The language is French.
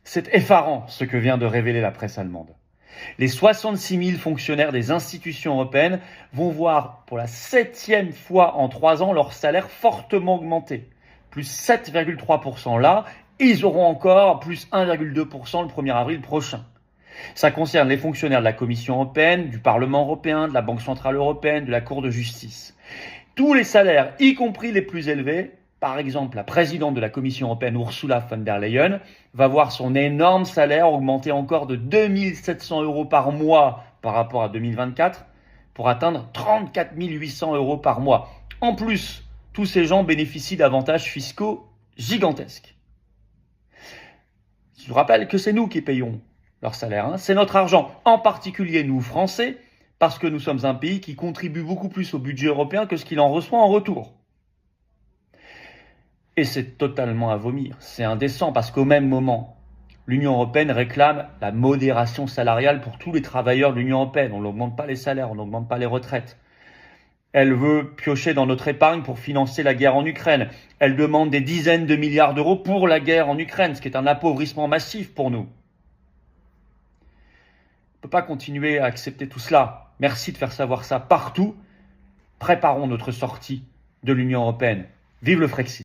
C'est effarant ce que vient de révéler la presse allemande. Les 66 000 fonctionnaires des institutions européennes vont voir pour la 7e fois en 3 ans leur salaire fortement augmenter. Plus 7,3% là, ils auront encore plus 1,2% le 1er avril prochain. Ça concerne les fonctionnaires de la Commission européenne, du Parlement européen, de la Banque centrale européenne, de la Cour de justice. Tous les salaires, y compris les plus élevés, par exemple la présidente de la Commission européenne Ursula von der Leyen, va voir son énorme salaire augmenter encore de 2 700 € par mois par rapport à 2024 pour atteindre 34 800 € par mois. En plus, tous ces gens bénéficient d'avantages fiscaux gigantesques. Je vous rappelle que c'est nous qui payons leur salaire, c'est notre argent, en particulier nous Français, parce que nous sommes un pays qui contribue beaucoup plus au budget européen que ce qu'il en reçoit en retour. Et c'est totalement à vomir, c'est indécent, parce qu'au même moment, l'Union européenne réclame la modération salariale pour tous les travailleurs de l'Union européenne. On n'augmente pas les salaires, on n'augmente pas les retraites. Elle veut piocher dans notre épargne pour financer la guerre en Ukraine. Elle demande des dizaines de milliards d'euros pour la guerre en Ukraine, ce qui est un appauvrissement massif pour nous. On ne peut pas continuer à accepter tout cela. Merci de faire savoir ça partout. Préparons notre sortie de l'Union européenne. Vive le Frexit.